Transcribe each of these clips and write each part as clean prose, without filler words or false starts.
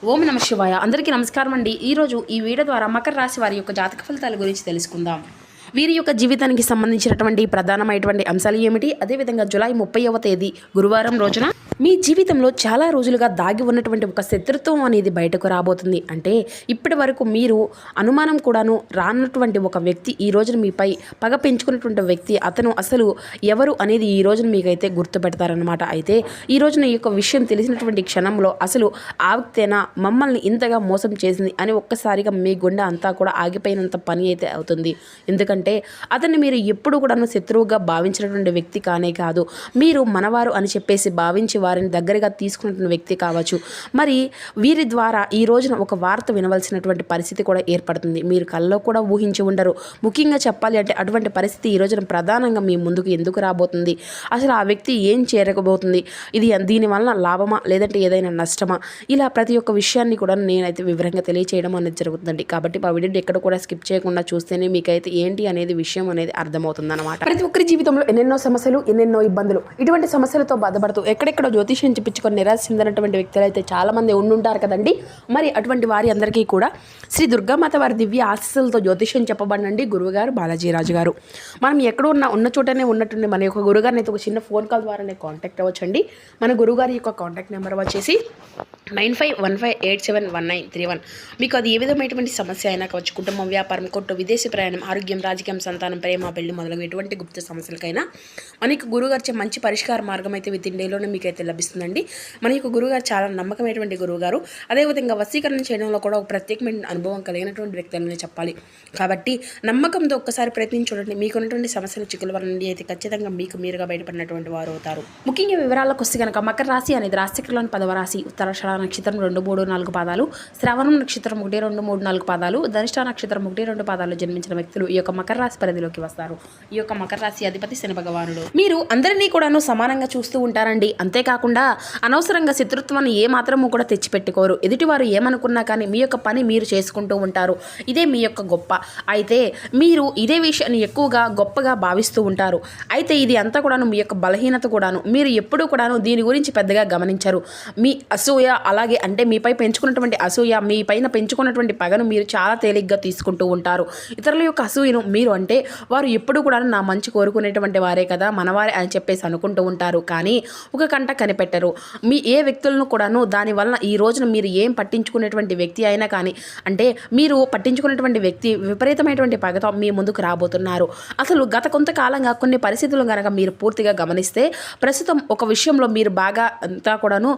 ఓం నమ శివాయ. అందరికీ నమస్కారం అండి. ఈరోజు ఈ వీడియో ద్వారా మకర రాశి వారి యొక్క జాతక ఫలితాల గురించి తెలుసుకుందాం. వీరి యొక్క జీవితానికి సంబంధించినటువంటి ప్రధానమైనటువంటి అంశాలు ఏమిటి, అదేవిధంగా జూలై 30వ తేదీ గురువారం రోజున మీ జీవితంలో చాలా రోజులుగా దాగి ఉన్నటువంటి ఒక శత్రుత్వం అనేది బయటకు రాబోతుంది. అంటే ఇప్పటి వరకు మీరు అనుమానం కూడాను రానటువంటి ఒక వ్యక్తి ఈ రోజున మీపై పగ పెంచుకున్నటువంటి వ్యక్తి, అతను అసలు ఎవరు అనేది ఈ రోజున మీకైతే గుర్తుపెడతారనమాట. అయితే ఈ రోజున ఈ యొక్క విషయం తెలిసినటువంటి క్షణంలో అసలు ఆ వ్యక్తేనా మమ్మల్ని ఇంతగా మోసం చేసింది అని ఒక్కసారిగా మీ గుండె అంతా కూడా ఆగిపోయినంత పని అయితే అవుతుంది. ఎందుకంటే అతన్ని మీరు ఎప్పుడు కూడాను శత్రువుగా భావించినటువంటి వ్యక్తి కానే కాదు, మీరు మనవారు అని చెప్పేసి భావించి వారిని దగ్గరగా తీసుకున్న వ్యక్తి కావచ్చు. మరి వీరి ద్వారా ఈ రోజున ఒక వార్త వినవలసినటువంటి పరిస్థితి కూడా ఏర్పడుతుంది. మీరు కల్లో కూడా ఊహించి ఉండరు. ముఖ్యంగా చెప్పాలి అంటే అటువంటి పరిస్థితి ఈ రోజున ప్రధానంగా మీ ముందుకు ఎందుకు రాబోతుంది, అసలు ఆ వ్యక్తి ఏం చేరకపోతుంది, దీనివల్ల లాభమా లేదంటే ఏదైనా నష్టమా, ఇలా ప్రతి ఒక్క విషయాన్ని కూడా నేనైతే వివరంగా తెలియచేయడం అనేది జరుగుతుందండి. కాబట్టి ఆ వీడియోని ఎక్కడ కూడా స్కిప్ చేయకుండా చూస్తేనే మీకైతే ఏంటి అనేది విషయం అనేది అర్థమవుతుంది అనమాట. ప్రతి ఒక్కరి జీవితంలో ఎన్నెన్నో సమస్యలు, ఎన్నెన్నో ఇబ్బందులు, ఇటువంటి సమస్యలతో బాధపడుతూ ఎక్కడెక్కడో జ్యోతిష్యం చెప్పించుకొని నిరాశ చెందినటువంటి వ్యక్తులు అయితే చాలా మంది ఉండుంటారు కదండి. మరి అటువంటి వారి అందరికీ కూడా శ్రీ దుర్గామాత వారి దివ్య ఆశీస్సులతో జ్యోతిష్యం చెప్పబడినండి గురువుగారు బాలాజీరాజు గారు. మనం ఎక్కడ ఉన్న చోటనే ఉన్నట్టుండి మన యొక్క గురుగారిని అయితే ఒక చిన్న ఫోన్ కాల్ ద్వారానే కాంటాక్ట్ అవ్వచ్చండి. మన గురుగారి యొక్క కాంటాక్ట్ నెంబర్ వచ్చేసి 9515871931. మీకు అది ఏ విధమైనటువంటి సమస్య అయినా కావచ్చు, కుటుంబం, వ్యాపారం, కోర్టు, విదేశీ ప్రయాణం, ఆరోగ్యం, రాజకీయం, సంతానం, ప్రేమ, పెళ్లి మొదలగు ఎటువంటి గుప్త సమస్యలకైనా మనకి గురుగారిచే మంచి పరిష్కార మార్గం అయితే విత్ ఇన్ డేలోనే మీకైతే లభిస్తుందండి. మన యొక్క గురుగారు చాలా నమ్మకమైనటువంటి గురువుగారు. అదేవిధంగా వశీకరణ చేయడంలో కూడా ఒక ప్రత్యేకమైన అనుభవం కలిగినటువంటి వ్యక్తి అని చెప్పాలి. కాబట్టి నమ్మకంతో ఒక్కసారి ప్రయత్నించి చూడండి. మీకున్నటువంటి సమస్యల చిక్కుల వల్ల నుండి అయితే ఖచ్చితంగా మీకు మీరుగా బయటపడినటువంటి వారు అవుతారు. ముఖ్యంగా వివరాలకు వస్తే కనుక మకర రాశి అనేది రాశిచక్రంలోని 10వ రాశి. ఉత్తరాషాఢ నక్షత్రం 2, 3, 4 పాదాలు, శ్రవణం నక్షత్రం 1, 2, 3, 4 పాదాలు, ధనిష్ట నక్షత్రం 1, 2 పాదాలు జన్మించిన వ్యక్తులు ఈ యొక్క మకర రాశి పరిధిలోకి వస్తారు. ఈ యొక్క మకర రాశి అధిపతి శని భగవానుడు. మీరు అందరినీ కూడాను సమానంగా చూస్తూ ఉంటారండి. అంతేకాకుండా అనవసరంగా శత్రుత్వాన్ని ఏ మాత్రము కూడా తెచ్చిపెట్టుకోరు. ఎదుటివారు ఏమనుకున్నా కానీ మీ యొక్క పని మీరు చేసుకుంటూ ఉంటారు. ఇదే మీ యొక్క గొప్ప. అయితే మీరు ఇదే విషయాన్ని ఎక్కువగా గొప్పగా భావిస్తూ ఉంటారు. అయితే ఇది అంతా కూడాను మీ యొక్క బలహీనత కూడాను. మీరు ఎప్పుడూ కూడాను దీని గురించి పెద్దగా గమనించరు. మీ అసూయ, అలాగే అంటే మీపై పెంచుకున్నటువంటి అసూయ, మీ పైన పెంచుకున్నటువంటి పగను మీరు చాలా తేలిగ్గా తీసుకుంటూ ఉంటారు. ఇతరుల యొక్క అసూయను మీరు అంటే వారు ఎప్పుడు కూడా నా మంచి కోరుకునేటువంటి వారే కదా, మనవారే అని చెప్పేసి అనుకుంటూ ఉంటారు. కానీ ఒక కంట కనిపెట్టరు. మీ ఏ వ్యక్తులను కూడాను దానివల్ల ఈ రోజున మీరు ఏం పట్టించుకునేటువంటి వ్యక్తి అయినా కానీ, అంటే మీరు పట్టించుకునేటువంటి వ్యక్తి విపరీతమైనటువంటి పగతో మీ ముందుకు రాబోతున్నారు. అసలు గత కొంతకాలంగా కొన్ని పరిస్థితులు కనుక మీరు పూర్తిగా గమనిస్తే ప్రస్తుతం ఒక విషయంలో మీరు బాగా అంతా కూడాను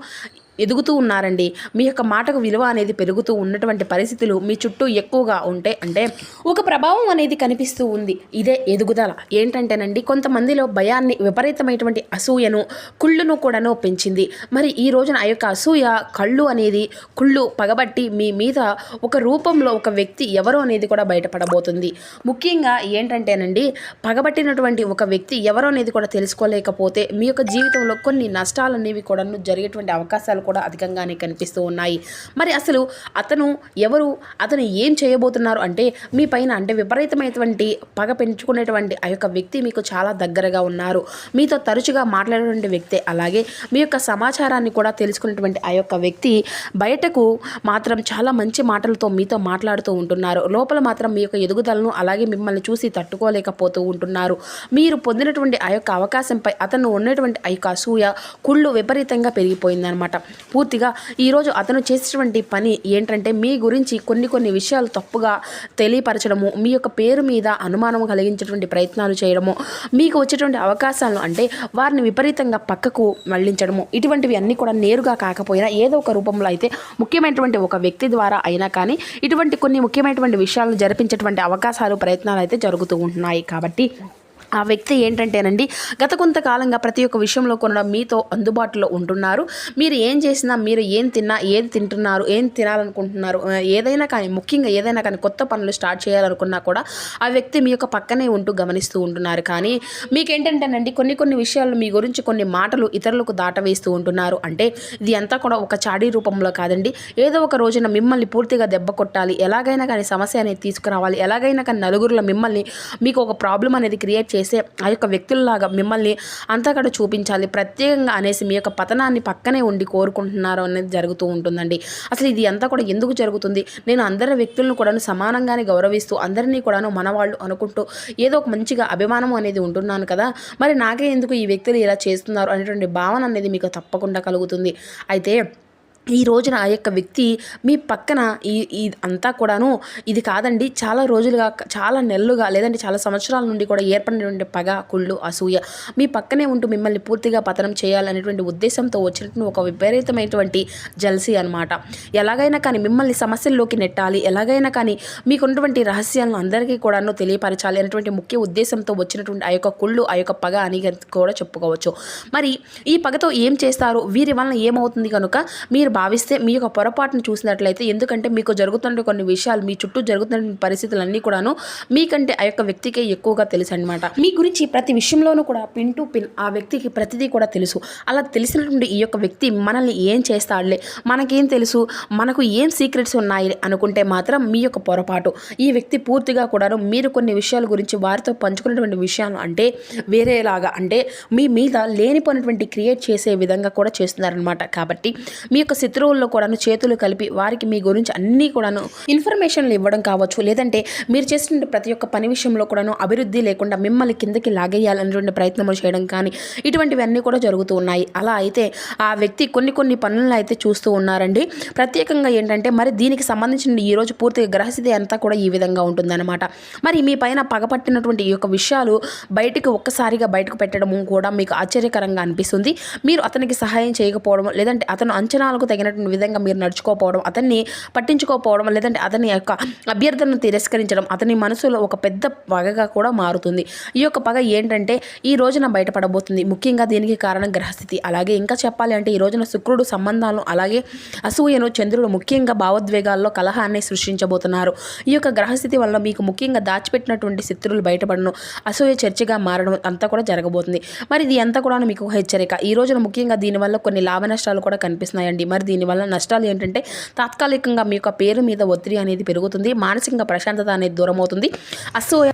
ఎదుగుతూ ఉన్నారండి. మీ యొక్క మాటకు విలువ అనేది పెరుగుతూ ఉన్నటువంటి పరిస్థితులు మీ చుట్టూ ఎక్కువగా ఉంటే అంటే ఒక ప్రభావం అనేది కనిపిస్తూ ఉంది. ఇదే ఎదుగుదల. ఏంటంటేనండి, కొంతమందిలో భయాన్ని, విపరీతమైనటువంటి అసూయను, కుళ్ళును కూడాను పెంచింది. మరి ఈ రోజున ఆ యొక్క అసూయ, కళ్ళు అనేది కుళ్ళు పగబట్టి మీ మీద ఒక రూపంలో ఒక వ్యక్తి ఎవరు అనేది కూడా బయటపడబోతుంది. ముఖ్యంగా ఏంటంటేనండి, పగబట్టినటువంటి ఒక వ్యక్తి ఎవరు అనేది కూడా తెలుసుకోలేకపోతే మీ యొక్క జీవితంలో కొన్ని నష్టాలు అనేవి కూడా జరిగేటువంటి అవకాశాలు కూడా అధికంగానే కనిపిస్తూ ఉన్నాయి. మరి అసలు అతను ఎవరు, అతను ఏం చేయబోతున్నారు అంటే మీ పైన అంటే విపరీతమైనటువంటి పగ పెంచుకునేటువంటి ఆ యొక్క వ్యక్తి మీకు చాలా దగ్గరగా ఉన్నారు. మీతో తరచుగా మాట్లాడేటువంటి వ్యక్తే. అలాగే మీ యొక్క సమాచారాన్ని కూడా తెలుసుకునేటువంటి ఆ యొక్క వ్యక్తి బయటకు మాత్రం చాలా మంచి మాటలతో మీతో మాట్లాడుతూ ఉంటున్నారు. లోపల మాత్రం మీ యొక్క ఎదుగుదలను అలాగే మిమ్మల్ని చూసి తట్టుకోలేకపోతూ ఉంటున్నారు. మీరు పొందినటువంటి ఆ యొక్క అవకాశంపై అతను ఉన్నటువంటి ఆ యొక్క అసూయ, కుళ్ళు విపరీతంగా పెరిగిపోయిందనమాట. పూర్తిగా ఈరోజు అతను చేసేటువంటి పని ఏంటంటే మీ గురించి కొన్ని విషయాలు తప్పుగా తెలియపరచడము, మీ యొక్క పేరు మీద అనుమానం కలిగించేటువంటి ప్రయత్నాలు చేయడము, మీకు వచ్చేటువంటి అవకాశాలను అంటే వారిని విపరీతంగా పక్కకు మళ్లించడము, ఇటువంటివి అన్నీ కూడా నేరుగా కాకపోయినా ఏదో ఒక రూపంలో అయితే ముఖ్యమైనటువంటి ఒక వ్యక్తి ద్వారా అయినా కానీ ఇటువంటి కొన్ని ముఖ్యమైనటువంటి విషయాలను జరిపించేటువంటి అవకాశాలు, ప్రయత్నాలు అయితే జరుగుతూ ఉంటున్నాయి. కాబట్టి ఆ వ్యక్తి ఏంటంటేనండి, గత కొంతకాలంగా ప్రతి ఒక్క విషయంలో కూడా మీతో అందుబాటులో ఉంటున్నారు. మీరు ఏం చేసినా, మీరు ఏం తిన్నా, ఏది తింటున్నారు, ఏం తినాలనుకుంటున్నారు, ఏదైనా కానీ, ముఖ్యంగా ఏదైనా కానీ కొత్త పనులు స్టార్ట్ చేయాలనుకున్నా కూడా ఆ వ్యక్తి మీ యొక్క పక్కనే ఉంటూ గమనిస్తూ ఉంటున్నారు. కానీ మీకేంటంటేనండి కొన్ని విషయాలు మీ గురించి కొన్ని మాటలు ఇతరులకు దాటవేస్తూ ఉంటున్నారు. అంటే ఇది అంతా కూడా ఒక చాడీ రూపంలో కాదండి. ఏదో ఒక రోజున మిమ్మల్ని పూర్తిగా దెబ్బ కొట్టాలి, ఎలాగైనా కానీ సమస్య అనేది తీసుకురావాలి, ఎలాగైనా కానీ నలుగురిలో మిమ్మల్ని మీకు ఒక ప్రాబ్లం అనేది క్రియేట్ చేసే ఆ యొక్క వ్యక్తుల్లాగా మిమ్మల్ని అంతా కూడా చూపించాలి ప్రత్యేకంగా అనేసి మీ యొక్క పతనాన్ని పక్కనే ఉండి కోరుకుంటున్నారు అనేది జరుగుతూ ఉంటుందండి. అసలు ఇది అంతా కూడా ఎందుకు జరుగుతుంది? నేను అందరి వ్యక్తులను కూడాను సమానంగానే గౌరవిస్తూ అందరినీ కూడాను మనవాళ్ళు అనుకుంటూ ఏదో ఒక మంచిగా అభిమానం అనేది ఉంటున్నాను కదా, మరి నాకే ఎందుకు ఈ వ్యక్తులు ఇలా చేస్తున్నారు అనేటువంటి భావన అనేది మీకు తప్పకుండా కలుగుతుంది. అయితే ఈ రోజున ఆ యొక్క వ్యక్తి మీ పక్కన ఈ అంతా కూడాను ఇది కాదండి, చాలా రోజులుగా చాలా నెలలుగా లేదంటే చాలా సంవత్సరాల నుండి కూడా ఏర్పడినటువంటి పగ, కుళ్ళు, అసూయ మీ పక్కనే ఉంటూ మిమ్మల్ని పూర్తిగా పతనం చేయాలనేటువంటి ఉద్దేశంతో వచ్చినటువంటి ఒక విపరీతమైనటువంటి జల్సీ అనమాట. ఎలాగైనా కానీ మిమ్మల్ని సమస్యల్లోకి నెట్టాలి, ఎలాగైనా కానీ మీకున్నటువంటి రహస్యాలను అందరికీ కూడాను తెలియపరచాలి అనేటువంటి ముఖ్య ఉద్దేశంతో వచ్చినటువంటి ఆ యొక్క కుళ్ళు, ఆ యొక్క పగ అని కూడా చెప్పుకోవచ్చు. మరి ఈ పగతో ఏం చేస్తారు, వీరి వలన ఏమవుతుంది కనుక మీరు భావిస్తే మీ యొక్క పొరపాటును చూసినట్లయితే, ఎందుకంటే మీకు జరుగుతున్న కొన్ని విషయాలు, మీ చుట్టూ జరుగుతున్న పరిస్థితులన్నీ కూడాను మీకంటే ఆ యొక్క వ్యక్తికే ఎక్కువగా తెలుసు అనమాట. మీ గురించి ప్రతి విషయంలోనూ కూడా పిన్ టు పిన్ ఆ వ్యక్తికి ప్రతిదీ కూడా తెలుసు. అలా తెలిసినటువంటి ఈ యొక్క వ్యక్తి మనల్ని ఏం చేస్తాడులే, మనకేం తెలుసు, మనకు ఏం సీక్రెట్స్ ఉన్నాయి అనుకుంటే మాత్రం మీ యొక్క పొరపాటు. ఈ వ్యక్తి పూర్తిగా కూడాను మీరు కొన్ని విషయాల గురించి వారితో పంచుకున్నటువంటి విషయాలు అంటే వేరేలాగా, అంటే మీ మీద లేనిపోయినటువంటి క్రియేట్ చేసే విధంగా కూడా చేస్తున్నారనమాట. కాబట్టి మీ యొక్క శత్రువుల్లో కూడాను చేతులు కలిపి వారికి మీ గురించి అన్నీ కూడాను ఇన్ఫర్మేషన్లు ఇవ్వడం కావచ్చు, లేదంటే మీరు చేసిన ప్రతి ఒక్క పని విషయంలో కూడాను అభివృద్ధి లేకుండా మిమ్మల్ని కిందకి లాగేయాలనేటువంటి ప్రయత్నములు చేయడం కానీ ఇటువంటివన్నీ కూడా జరుగుతూ ఉన్నాయి. అలా అయితే ఆ వ్యక్తి కొన్ని పనులను అయితే చూస్తూ ఉన్నారండి. ప్రత్యేకంగా ఏంటంటే మరి దీనికి సంబంధించిన ఈరోజు పూర్తిగా గ్రహస్థితి అంతా కూడా ఈ విధంగా ఉంటుందన్నమాట. మరి మీ పైన పగపట్టినటువంటి ఈ యొక్క విషయాలు ఒక్కసారిగా బయటకు పెట్టడము కూడా మీకు ఆశ్చర్యకరంగా అనిపిస్తుంది. మీరు అతనికి సహాయం చేయకపోవడం, లేదంటే అతను అంచనాలకు తగినటువంటి విధంగా మీరు నడుచుకోకపోవడం, అతన్ని పట్టించుకోకపోవడం, లేదంటే అతని యొక్క అభ్యర్థనను తిరస్కరించడం అతని మనసులో ఒక పెద్ద పగగా కూడా మారుతుంది. ఈ యొక్క పగ ఏంటంటే ఈ రోజున బయటపడబోతుంది. ముఖ్యంగా దీనికి కారణం గ్రహస్థితి. అలాగే ఇంకా చెప్పాలి అంటే ఈ రోజున శుక్రుడు సంబంధాలను, అలాగే అసూయను, చంద్రుడు ముఖ్యంగా భావోద్వేగాల్లో కలహాన్ని సృష్టించబోతున్నారు. ఈ యొక్క గ్రహస్థితి వల్ల మీకు ముఖ్యంగా దాచిపెట్టినటువంటి శత్రువులు బయటపడడం, అసూయ చర్చగా మారడం అంతా కూడా జరగబోతుంది. మరి ఇది అంతా కూడా మీకు హెచ్చరిక. ఈ రోజున ముఖ్యంగా దీనివల్ల కొన్ని లాభ నష్టాలు కూడా కనిపిస్తున్నాయండి. మరి దీనివల్ల నష్టాలు ఏంటంటే తాత్కాలికంగా మీ యొక్క పేరు మీద ఒత్తిడి అనేది పెరుగుతుంది, మానసికంగా ప్రశాంతత అనేది దూరం అవుతుంది,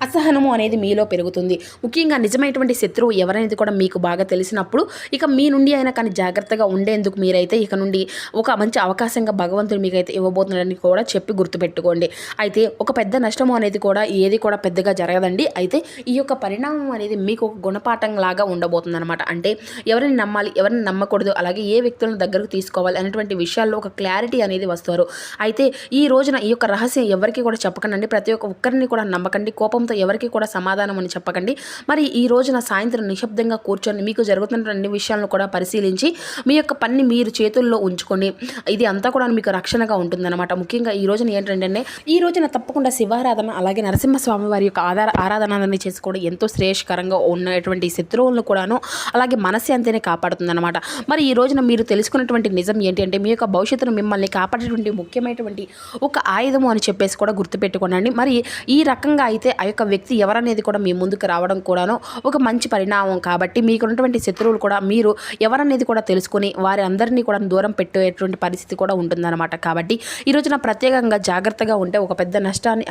అసహనము అనేది మీలో పెరుగుతుంది. ముఖ్యంగా నిజమైనటువంటి శత్రువు ఎవరనేది కూడా మీకు బాగా తెలిసినప్పుడు ఇక మీ నుండి అయినా కానీ జాగ్రత్తగా ఉండేందుకు మీరైతే ఇక నుండి ఒక మంచి అవకాశంగా భగవంతుడు మీకైతే ఇవ్వబోతున్నాడని కూడా చెప్పి గుర్తుపెట్టుకోండి. అయితే ఒక పెద్ద నష్టము అనేది కూడా ఏది కూడా పెద్దగా జరగదండి. అయితే ఈ యొక్క పరిణామం అనేది మీకు ఒక గుణపాఠం లాగా ఉండబోతుంది అనమాట. అంటే ఎవరిని నమ్మాలి, ఎవరిని నమ్మకూడదు, అలాగే ఏ వ్యక్తులను దగ్గరకు తీసుకోవాలి అనేటువంటి విషయాల్లో ఒక క్లారిటీ అనేది వస్తారు. అయితే ఈ రోజున ఈ యొక్క రహస్యం ఎవరికి కూడా చెప్పకండి, ప్రతి ఒక్కరిని కూడా నమ్మకండి, కోపంతో ఎవరికి కూడా సమాధానం అని చెప్పకండి. మరి ఈ రోజున సాయంత్రం నిశ్శబ్దంగా కూర్చొని మీకు జరుగుతున్న అన్ని విషయాలను కూడా పరిశీలించి మీ యొక్క పని మీరు చేతుల్లో ఉంచుకొని ఇది అంతా కూడా మీకు రక్షణగా ఉంటుందన్నమాట. ముఖ్యంగా ఈ రోజున ఏంటంటే ఈ రోజున తప్పకుండా శివారాధన, అలాగే నరసింహస్వామి వారి యొక్క ఆరాధనని చేసుకోవడం ఎంతో శ్రేయస్కరంగా ఉన్నటువంటి శత్రువులను కూడాను అలాగే మనశ్శాంతిని కాపాడుతుందన్నమాట. మరి ఈ రోజున మీరు తెలుసుకున్నటువంటి నిజం ఏంటి అంటే మీ యొక్క భవిష్యత్తును మిమ్మల్ని కాపాడేటువంటి ముఖ్యమైనటువంటి ఒక ఆయుధము అని చెప్పేసి కూడా గుర్తుపెట్టుకోండి. మరి ఈ రకంగా అయితే ఆ యొక్క వ్యక్తి ఎవరనేది కూడా మీ ముందుకు రావడం కూడాను ఒక మంచి పరిణామం. కాబట్టి మీకున్నటువంటి శత్రువులు కూడా మీరు ఎవరనేది కూడా తెలుసుకొని వారి అందరినీ కూడా దూరం పెట్టేటువంటి పరిస్థితి కూడా ఉంటుందన్నమాట. కాబట్టి ఈ రోజున ప్రత్యేకంగా జాగ్రత్తగా ఉంటే ఒక పెద్ద నష్టాన్ని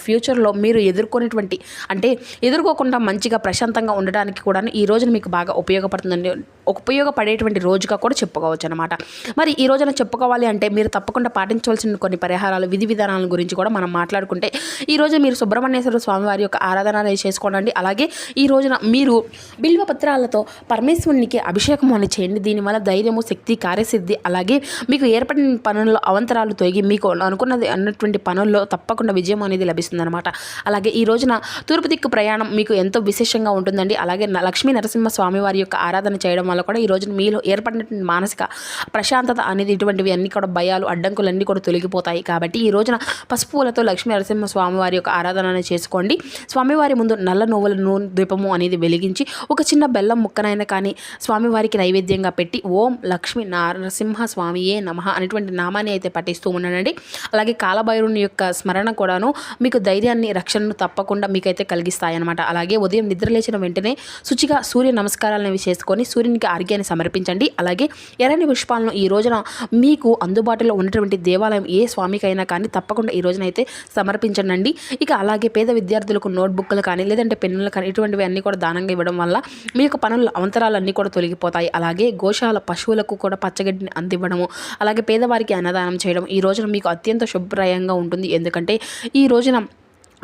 ఫ్యూచర్లో మీరు ఎదుర్కోకుండా మంచిగా ప్రశాంతంగా ఉండడానికి కూడా ఈ రోజున మీకు బాగా ఉపయోగపడేటువంటి రోజుగా కూడా చెప్పుకోవచ్చు అనమాట. మరి ఈ రోజున చెప్పుకోవాలి అంటే మీరు తప్పకుండా పాటించవలసిన కొన్ని పరిహారాలు, విధి విధానాల గురించి కూడా మనం మాట్లాడుకుంటే ఈ రోజు మీరు సుబ్రహ్మణ్యేశ్వర స్వామి వారి యొక్క ఆరాధన అనేది చేసుకోండి. అలాగే ఈ రోజున మీరు బిల్వ పత్రాలతో పరమేశ్వరునికి అభిషేకం అని చేయండి. దీనివల్ల ధైర్యము, శక్తి, కార్యసిద్ధి, అలాగే మీకు ఏర్పడిన పనుల్లో అవంతరాలు తొలగి మీకు అనుకున్నది అన్నటువంటి పనుల్లో తప్పకుండా విజయం అనేది లభిస్తుందన్నమాట. అలాగే ఈ రోజున తూర్పు దిక్కు ప్రయాణం మీకు ఎంతో విశేషంగా ఉంటుందండి. అలాగే లక్ష్మీ నరసింహ స్వామి వారి యొక్క ఆరాధన చేయడం వల్ల కూడా ఈ రోజున మీలో ఏర్పడినటువంటి మానసిక ప్రశాంతత అనేది ఇటువంటివి అన్ని కూడా భయాలు, అడ్డంకులన్నీ కూడా తొలగిపోతాయి. కాబట్టి ఈ రోజున పసుపు పూలతో లక్ష్మీ నరసింహ స్వామి వారి యొక్క ఆరాధన చేసుకోండి. స్వామివారి ముందు నల్ల నువ్వుల నూనె దీపము అనేది వెలిగించి ఒక చిన్న బెల్లం ముక్కనైనా కానీ స్వామివారికి నైవేద్యంగా పెట్టి ఓం లక్ష్మీ నరసింహ స్వామియే నమః అనేటువంటి నామాన్ని అయితే పఠిస్తూ ఉన్నానండి. అలాగే కాలభైరుని యొక్క స్మరణ కూడాను మీకు ధైర్యాన్ని, రక్షణను తప్పకుండా మీకైతే కలిగిస్తాయి అనమాట. అలాగే ఉదయం నిద్ర లేచిన వెంటనే శుచిగా సూర్య నమస్కారాలను చేసుకొని సూర్యునికి ఆర్ఘ్యాన్ని సమర్పించండి. అలాగే ఎర్రని పుష్పాలను ఈ రోజున రోజున మీకు అందుబాటులో ఉన్నటువంటి దేవాలయం ఏ స్వామికైనా కానీ తప్పకుండా ఈ రోజునైతే సమర్పించండి. ఇక అలాగే పేద విద్యార్థులకు నోట్బుక్లు కానీ లేదంటే పెన్నులు కానీ ఇటువంటివి అన్నీ కూడా దానంగా ఇవ్వడం వల్ల మీ యొక్క పనుల అవంతరాలన్నీ కూడా తొలగిపోతాయి. అలాగే గోశాల పశువులకు కూడా పచ్చగడ్డిని అందివ్వడము, అలాగే పేదవారికి అన్నదానం చేయడం ఈ రోజున మీకు అత్యంత శుభప్రదంగా ఉంటుంది. ఎందుకంటే ఈ రోజున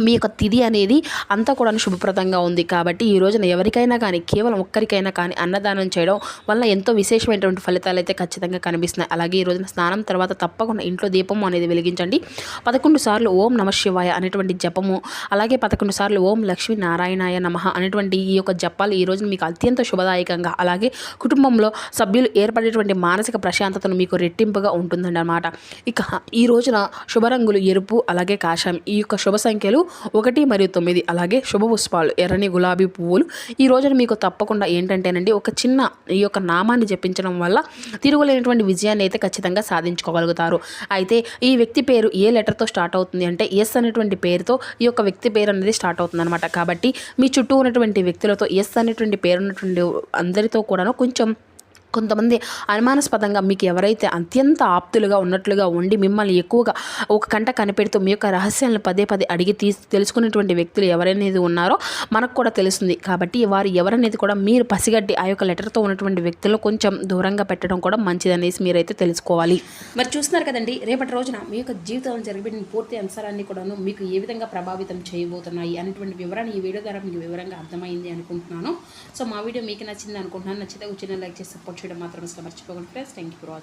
మీ యొక్క తిథి అనేది అంతా కూడా శుభప్రదంగా ఉంది. కాబట్టి ఈ రోజున ఎవరికైనా కానీ కేవలం ఒక్కరికైనా కానీ అన్నదానం చేయడం వల్ల ఎంతో విశేషమైనటువంటి ఫలితాలు అయితే ఖచ్చితంగా కనిపిస్తున్నాయి. అలాగే ఈ రోజున స్నానం తర్వాత తప్పకుండా ఇంట్లో దీపం అనేది వెలిగించండి. 11 సార్లు ఓం నమః శివాయ అనేటువంటి జపము, అలాగే 11 సార్లు ఓం లక్ష్మీ నారాయణాయ నమః అనేటువంటి ఈ యొక్క జపాలు ఈ రోజున మీకు అత్యంత శుభదాయకంగా, అలాగే కుటుంబంలో సభ్యులు ఏర్పడేటువంటి మానసిక ప్రశాంతతను మీకు రెట్టింపుగా ఉంటుందండి అన్నమాట. ఇక ఈ రోజున శుభరంగులు ఎరుపు, అలాగే కాషాయం. ఈ యొక్క శుభ సంఖ్యలు 1 మరియు 9. అలాగే శుభ పుష్పాలు ఎర్రని గులాబీ పువ్వులు. ఈ రోజున మీకు తప్పకుండా ఏంటంటేనండి ఒక చిన్న ఈ యొక్క నామాన్ని జపించడం వల్ల తిరుగులేనటువంటి విజయాన్ని అయితే ఖచ్చితంగా సాధించుకోగలుగుతారు. అయితే ఈ వ్యక్తి పేరు ఏ లెటర్తో స్టార్ట్ అవుతుంది అంటే ఎస్ అనేటువంటి పేరుతో ఈ యొక్క వ్యక్తి పేరు అనేది స్టార్ట్ అవుతుంది అనమాట. కాబట్టి మీ చుట్టూ ఉన్నటువంటి వ్యక్తులతో ఎస్ అనేటువంటి పేరు ఉన్నటువంటి అందరితో కూడాను కొంతమంది అనుమానాస్పదంగా మీకు ఎవరైతే అత్యంత ఆప్తులుగా ఉన్నట్లుగా ఉండి మిమ్మల్ని ఎక్కువగా ఒక కంట కనిపెడుతూ మీ యొక్క రహస్యాలను పదే అడిగి తెలుసుకునేటువంటి వ్యక్తులు ఎవరనేది ఉన్నారో మనకు కూడా తెలుస్తుంది. కాబట్టి వారు ఎవరనేది కూడా మీరు పసిగట్టి ఆ యొక్క లెటర్తో ఉన్నటువంటి వ్యక్తులను కొంచెం దూరంగా పెట్టడం కూడా మంచిదనేసి మీరైతే తెలుసుకోవాలి. మరి చూస్తున్నారు కదండి, రేపటి రోజున మీ యొక్క జీవితంలో జరిగిన పూర్తి అంశాలన్నీ కూడాను మీకు ఏ విధంగా ప్రభావితం చేయబోతున్నాయి అనేటువంటి వివరాన్ని ఈ వీడియో ద్వారా మీకు వివరంగా అర్థమైంది అనుకుంటున్నాను. సో మా వీడియో మీకు నచ్చింది అనుకుంటున్నాను. నచ్చితే చిన్న లైక్ చేసి సపోర్ట్ చేయడం మాత్రం మర్చిపోకండి friends. Thank you for watching.